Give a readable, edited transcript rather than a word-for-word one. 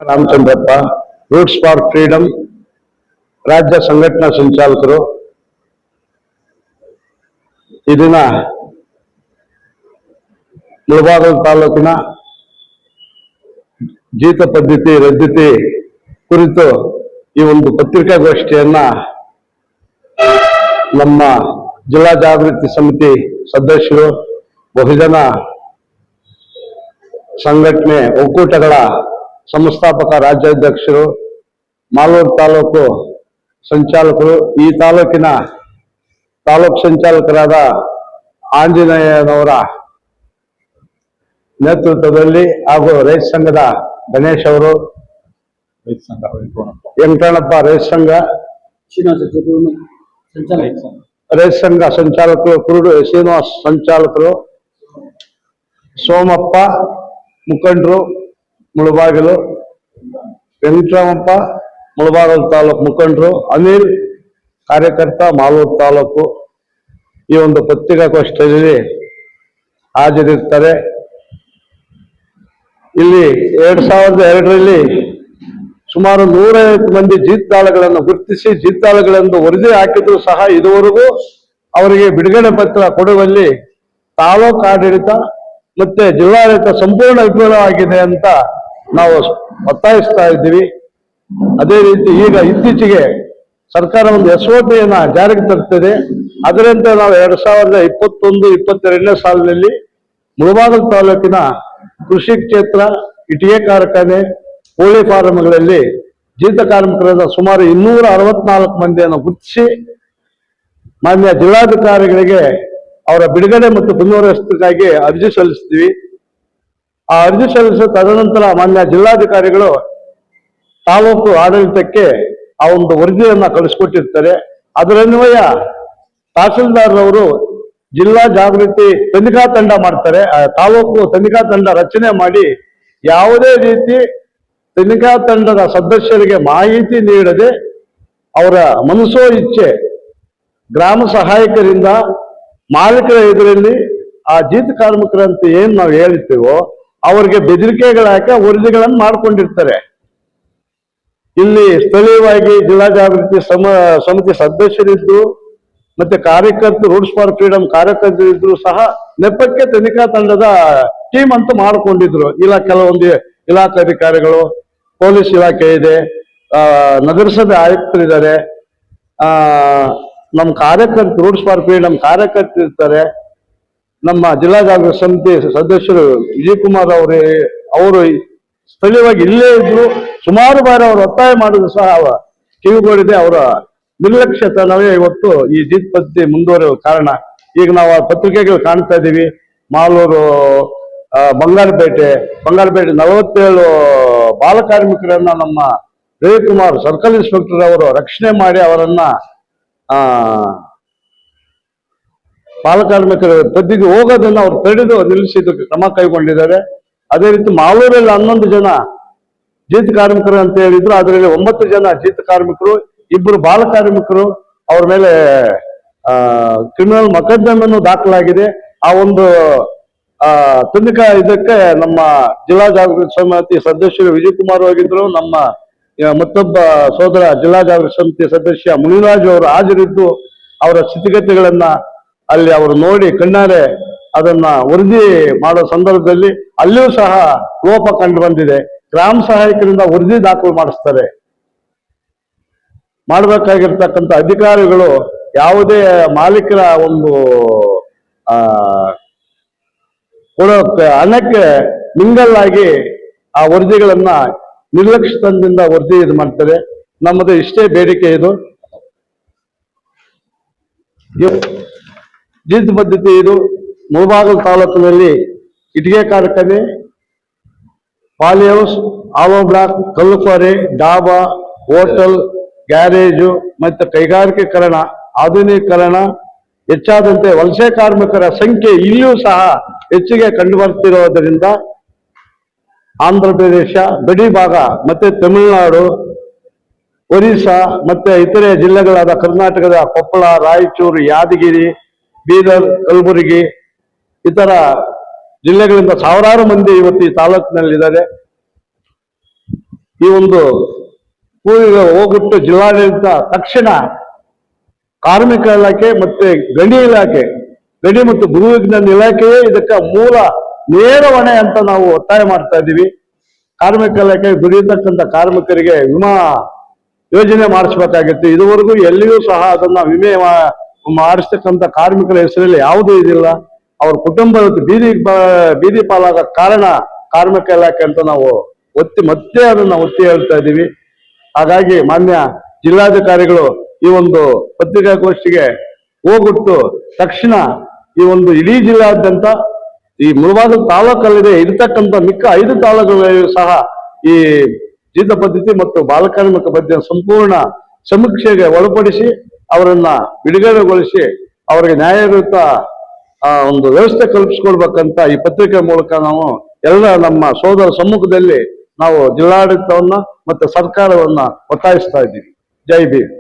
Ramachandrappa, roots for freedom ರಾಜ್ಯ ಸಂಘಟನಾ ಸಂಚಾಲಕರು. ಈ ದಿನ ಮುಳಬಾಗಿಲು ತಾಲೂಕಿನ ಜೀತ ಪದ್ಧತಿ ರದ್ದತಿ ಕುರಿತು ಈ ಒಂದು ಪತ್ರಿಕಾಗೋಷ್ಠಿಯನ್ನ ನಮ್ಮ ಜಿಲ್ಲಾ ಜಾಗೃತಿ ಸಮಿತಿ ಸದಸ್ಯರು, ಬಹುಜನ ಸಂಘಟನೆ ಒಕ್ಕೂಟಗಳ ಸಂಸ್ಥಾಪಕ ರಾಜ್ಯಾಧ್ಯಕ್ಷರು, ಮಾಲೂರು ತಾಲೂಕು ಸಂಚಾಲಕರು, ಈ ತಾಲೂಕಿನ ತಾಲೂಕು ಸಂಚಾಲಕರಾದ ಆಂಜನೇಯನವರ ನೇತೃತ್ವದಲ್ಲಿ ಹಾಗೂ ರೈತ ಸಂಘದ ಗಣೇಶ್ ಅವರು, ವೆಂಕಟಣ್ಣಪ್ಪ ರೈತ ಸಂಘ, ರೈತ ಸಂಘ ಸಂಚಾಲಕರು, ಕುರುಡು ಶ್ರೀನಿವಾಸ್ ಸಂಚಾಲಕರು, ಸೋಮಪ್ಪ ಮುಖಂಡರು ಮುಳಬಾಗಿಲು, ವೆಂಕಟರಾಮಪ್ಪ ಮುಳಬಾಗಿಲು ತಾಲೂಕು ಮುಖಂಡರು, ಅನಿಲ್ ಕಾರ್ಯಕರ್ತ ಮಾಲೂರು ತಾಲೂಕು ಈ ಒಂದು ಪತ್ರಿಕಾಗೋಷ್ಠಿಯಲ್ಲಿ ಹಾಜರಿರ್ತಾರೆ. ಇಲ್ಲಿ 2002ರಲ್ಲಿ ಸುಮಾರು 150 ಮಂದಿ ಜೀತಾಳುಗಳನ್ನು ಗುರುತಿಸಿ ಜೀತಾಳುಗಳೆಂದು ವರದಿ ಹಾಕಿದ್ರು ಸಹ ಇದುವರೆಗೂ ಅವರಿಗೆ ಬಿಡುಗಡೆ ಪತ್ರ ಕೊಡುವಲ್ಲಿ ತಾಲೂಕು ಆಡಳಿತ ಮತ್ತೆ ಜಿಲ್ಲಾಡಳಿತ ಸಂಪೂರ್ಣ ವಿಫಲವಾಗಿದೆ ಅಂತ ನಾವು ಒತ್ತಾಯಿಸ್ತಾ ಇದ್ದೀವಿ. ಅದೇ ರೀತಿ ಈಗ ಇತ್ತೀಚೆಗೆ ಸರ್ಕಾರ ಒಂದು SOPಯನ್ನ ಜಾರಿಗೆ ತರುತ್ತದೆ. ಅದರಂತೆ ನಾವು 2021-22ನೇ ಸಾಲಿನಲ್ಲಿ ಮುಳಬಾಗಿಲು ತಾಲೂಕಿನ ಕೃಷಿ ಕ್ಷೇತ್ರ, ಇಟ್ಟಿಗೆ ಕಾರ್ಖಾನೆ, ಕೋಳಿ ಫಾರಂಗಳಲ್ಲಿ ಜೀತ ಕಾರ್ಮಿಕರಾದ ಸುಮಾರು 264 ಮಂದಿಯನ್ನು ಗುರುತಿಸಿ ಮಾನ್ಯ ಜಿಲ್ಲಾಧಿಕಾರಿಗಳಿಗೆ ಅವರ ಬಿಡುಗಡೆ ಮತ್ತು ಪುನರ್ವಸತಿಗಾಗಿ ಅರ್ಜಿ ಸಲ್ಲಿಸ್ತೀವಿ. ಆ ಅರ್ಜಿ ಸಲ್ಲಿಸಿದ ತದನಂತರ ಮಾನ್ಯ ಜಿಲ್ಲಾಧಿಕಾರಿಗಳು ತಾಲೂಕು ಆಡಳಿತಕ್ಕೆ ಆ ಒಂದು ವರದಿಯನ್ನ ಕಳಿಸ್ಕೊಟ್ಟಿರ್ತಾರೆ. ಅದರನ್ವಯ ತಹಸೀಲ್ದಾರ್ರವರು ಜಿಲ್ಲಾ ಜಾಗೃತಿ ತನಿಖಾ ತಂಡ ಮಾಡ್ತಾರೆ. ತಾಲೂಕು ತನಿಖಾ ತಂಡ ರಚನೆ ಮಾಡಿ ಯಾವುದೇ ರೀತಿ ತನಿಖಾ ತಂಡದ ಸದಸ್ಯರಿಗೆ ಮಾಹಿತಿ ನೀಡದೆ ಅವರ ಮನಸೋ ಇಚ್ಛೆ ಗ್ರಾಮ ಸಹಾಯಕರಿಂದ ಮಾಲೀಕರ ಎದುರಲ್ಲಿ ಆ ಜೀತ ಕಾರ್ಮಿಕರಂತ ಏನ್ ನಾವು ಹೇಳ್ತೀವೋ ಅವ್ರಿಗೆ ಬೆದರಿಕೆಗಳಾಕಿ ವರದಿಗಳನ್ನು ಮಾಡ್ಕೊಂಡಿರ್ತಾರೆ. ಇಲ್ಲಿ ಸ್ಥಳೀಯವಾಗಿ ಜಿಲ್ಲಾ ಜಾಗೃತಿ ಸಮಿತಿ ಸದಸ್ಯರಿದ್ದು ಮತ್ತೆ ಕಾರ್ಯಕರ್ತರು, ರೂಟ್ಸ್ ಫಾರ್ ಫ್ರೀಡಮ್ ಕಾರ್ಯಕರ್ತರಿದ್ರು ಸಹ ನೆಪಕ್ಕೆ ತನಿಖಾ ತಂಡದ ಟೀಮ್ ಅಂತ ಮಾಡಿಕೊಂಡಿದ್ರು. ಕೆಲವೊಂದು ಇಲಾಖಾಧಿಕಾರಿಗಳು, ಪೊಲೀಸ್ ಇಲಾಖೆ ಇದೆ, ನಗರಸಭೆ ಆಯುಕ್ತರಿದ್ದಾರೆ, ನಮ್ಮ ಕಾರ್ಯಕರ್ತರು ರೂಟ್ಸ್ ಫಾರ್ ಫ್ರೀಡಮ್ ಕಾರ್ಯಕರ್ತರು ಇರ್ತಾರೆ, ನಮ್ಮ ಜಿಲ್ಲಾ ಜಾಗೃತಿ ಸಮಿತಿ ಸದಸ್ಯರು ವಿಜಯಕುಮಾರ್ ಅವರು ಸ್ಥಳೀಯವಾಗಿ ಇಲ್ಲೇ ಇದ್ರು. ಸುಮಾರು ಬಾರಿ ಅವರು ಒತ್ತಾಯ ಮಾಡಿದ್ರು ಸಹ ಕಿವಿಗೊಡಿದೆ. ಅವರ ನಿರ್ಲಕ್ಷ್ಯತನವೇ ಇವತ್ತು ಈ ಜೀತ ಪದ್ಧತಿ ಮುಂದುವರಿಯುವ ಕಾರಣ. ಈಗ ನಾವು ಪತ್ರಿಕೆಗಳು ಕಾಣ್ತಾ ಇದ್ದೀವಿ. ಮಾಲೂರು, ಬಂಗಾರಪೇಟೆ 47 ಬಾಲಕಾರ್ಮಿಕರನ್ನ ನಮ್ಮ ರವಿಕುಮಾರ್ ಸರ್ಕಲ್ ಇನ್ಸ್ಪೆಕ್ಟರ್ ಅವರು ರಕ್ಷಣೆ ಮಾಡಿ ಅವರನ್ನ ಬಾಲಕಾರ್ಮಿಕರ ಪದ್ಧತಿಗೆ ಹೋಗೋದನ್ನ ಅವ್ರು ತಡೆದು ನಿಲ್ಲಿಸಿದ್ದಕ್ಕೆ ಕ್ರಮ ಕೈಗೊಂಡಿದ್ದಾರೆ. ಅದೇ ರೀತಿ ಮಾಲೂರಲ್ಲಿ 11 ಜನ ಜೀತ ಕಾರ್ಮಿಕರು ಅಂತ ಹೇಳಿದ್ರು. ಅದರಲ್ಲಿ 9 ಜನ ಜೀತ ಕಾರ್ಮಿಕರು, 2 ಬಾಲಕಾರ್ಮಿಕರು. ಅವ್ರ ಮೇಲೆ ಕ್ರಿಮಿನಲ್ ಮೊಕದ್ದಮೆಯನ್ನು ದಾಖಲಾಗಿದೆ. ಆ ಒಂದು ತನಿಖಾ ಇದಕ್ಕೆ ನಮ್ಮ ಜಿಲ್ಲಾ ಜಾಗೃತಿ ಸಮಿತಿ ಸದಸ್ಯರು ವಿಜಯಕುಮಾರ್ ಹೋಗಿದ್ರು. ನಮ್ಮ ಮತ್ತೊಬ್ಬ ಸೋದರ ಜಿಲ್ಲಾ ಜಾಗೃತಿ ಸಮಿತಿ ಸದಸ್ಯ ಮುನಿರಾಜು ಅವರು ಹಾಜರಿದ್ದು ಅವರ ಸ್ಥಿತಿಗತಿಗಳನ್ನ ಅಲ್ಲಿ ಅವರು ನೋಡಿ ಕಣ್ಣಾರೆ ಅದನ್ನ ವರದಿ ಮಾಡೋ ಸಂದರ್ಭದಲ್ಲಿ ಅಲ್ಲಿಯೂ ಸಹ ಲೋಪ ಕಂಡು ಬಂದಿದೆ. ಗ್ರಾಮ ಸಹಾಯಕರಿಂದ ವರದಿ ದಾಖಲು ಮಾಡಿಸ್ತಾರೆ. ಮಾಡಬೇಕಾಗಿರ್ತಕ್ಕಂಥ ಅಧಿಕಾರಿಗಳು ಯಾವುದೇ ಮಾಲೀಕರ ಒಂದು ಕೊಡೋಕೆ ಹಣಕ್ಕೆ ಮಿಂಗಲ್ಲಾಗಿ ಆ ವರದಿಗಳನ್ನ ನಿರ್ಲಕ್ಷ್ಯತನದಿಂದ ವರದಿ ಇದು ಮಾಡ್ತಾರೆ. ನಮ್ಮದು ಇಷ್ಟೇ ಬೇಡಿಕೆ. ಇದು ಜೀತ ಪದ್ಧತಿ ಇದು ಮುಳಬಾಗಿಲು ತಾಲೂಕಿನಲ್ಲಿ ಇಟ್ಟಿಗೆ ಕಾರ್ಖಾನೆ, ಪಾಲಿ ಹೌಸ್, ಆಲೋ ಬ್ಲಾಕ್, ಕಲ್ಲು ಕ್ವಾರಿ, ಡಾಬಾ, ಹೋಟೆಲ್, ಗ್ಯಾರೇಜು ಮತ್ತು ಕೈಗಾರಿಕೀಕರಣ, ಆಧುನೀಕರಣ ಹೆಚ್ಚಾದಂತೆ ವಲಸೆ ಕಾರ್ಮಿಕರ ಸಂಖ್ಯೆ ಇಲ್ಲಿಯೂ ಸಹ ಹೆಚ್ಚಿಗೆ ಕಂಡುಬರ್ತಿರೋದರಿಂದ ಆಂಧ್ರ ಪ್ರದೇಶ ಗಡಿ ಭಾಗ ಮತ್ತೆ ತಮಿಳುನಾಡು, ಒರಿಸ್ಸಾ ಮತ್ತೆ ಇತರೆ ಜಿಲ್ಲೆಗಳಾದ ಕರ್ನಾಟಕದ ಕೊಪ್ಪಳ, ರಾಯಚೂರು, ಯಾದಗಿರಿ, ಬೀದರ್, ಕಲಬುರಗಿ ಇತರ ಜಿಲ್ಲೆಗಳಿಂದ ಸಾವಿರಾರು ಮಂದಿ ಇವತ್ತು ಈ ತಾಲೂಕಿನಲ್ಲಿದ್ದಾರೆ. ಈ ಒಂದು ಊರಿಗೆ ಹೋಗ್ಬಿಟ್ಟು ಜಿಲ್ಲಾಡಳಿತ ತಕ್ಷಣ ಕಾರ್ಮಿಕ ಇಲಾಖೆ ಮತ್ತೆ ಗಣಿ ಇಲಾಖೆ, ಗಣಿ ಮತ್ತು ಭೂವಿಜ್ಞಾನ ಇಲಾಖೆಯೇ ಇದಕ್ಕೆ ಮೂಲ ನೇರ ಹೊಣೆ ಅಂತ ನಾವು ಒತ್ತಾಯ ಮಾಡ್ತಾ ಇದ್ದೀವಿ. ಕಾರ್ಮಿಕ ಇಲಾಖೆ ದುಡಿಯತಕ್ಕಂಥ ಕಾರ್ಮಿಕರಿಗೆ ವಿಮಾ ಯೋಜನೆ ಮಾಡಿಸ್ಬೇಕಾಗಿತ್ತು. ಇದುವರೆಗೂ ಎಲ್ಲಿಯೂ ಸಹ ಅದನ್ನ ವಿಮೆ ಮಾಡಿಸ್ತಕ್ಕಂಥ ಕಾರ್ಮಿಕರ ಹೆಸರಲ್ಲಿ ಯಾವುದೂ ಇದಿಲ್ಲ. ಅವ್ರ ಕುಟುಂಬ ಬೀದಿ ಪಾಲಾಗ ಕಾರಣ ಕಾರ್ಮಿಕ ಇಲಾಖೆ ಅಂತ ನಾವು ಮತ್ತೆ ಅದನ್ನ ಒತ್ತಿ ಹೇಳ್ತಾ ಇದ್ದೀವಿ. ಹಾಗಾಗಿ ಮಾನ್ಯ ಜಿಲ್ಲಾಧಿಕಾರಿಗಳು ಈ ಒಂದು ಪತ್ರಿಕಾಗೋಷ್ಠಿಗೆ ಹೋಗ್ಬಿಟ್ಟು ತಕ್ಷಣ ಈ ಒಂದು ಇಡೀ ಜಿಲ್ಲಾದ್ಯಂತ ಈ ಮುಳಬಾಗಿಲು ತಾಲೂಕಲ್ಲಿದೆ ಇರತಕ್ಕಂಥ ಮಿಕ್ಕ 5 ತಾಲೂಕುಗಳಲ್ಲಿಯೂ ಸಹ ಈ ಜೀತ ಪದ್ಧತಿ ಮತ್ತು ಬಾಲಕಾರ್ಮಿಕ ಬಗ್ಗೆ ಸಂಪೂರ್ಣ ಸಮೀಕ್ಷೆಗೆ ಒಳಪಡಿಸಿ ಅವರನ್ನ ಬಿಡುಗಡೆಗೊಳಿಸಿ ಅವರಿಗೆ ನ್ಯಾಯಯುತ ಒಂದು ವ್ಯವಸ್ಥೆ ಕಲ್ಪಿಸ್ಕೊಳ್ಬೇಕಂತ ಈ ಪತ್ರಿಕೆ ಮೂಲಕ ನಾವು ಎಲ್ಲ ನಮ್ಮ ಸೋದರ ಸಮ್ಮುಖದಲ್ಲಿ ನಾವು ಜಿಲ್ಲಾಡಳಿತವನ್ನ ಮತ್ತೆ ಸರ್ಕಾರವನ್ನ ಒತ್ತಾಯಿಸ್ತಾ ಇದ್ದೀವಿ. ಜೈ ಭೀಮ್.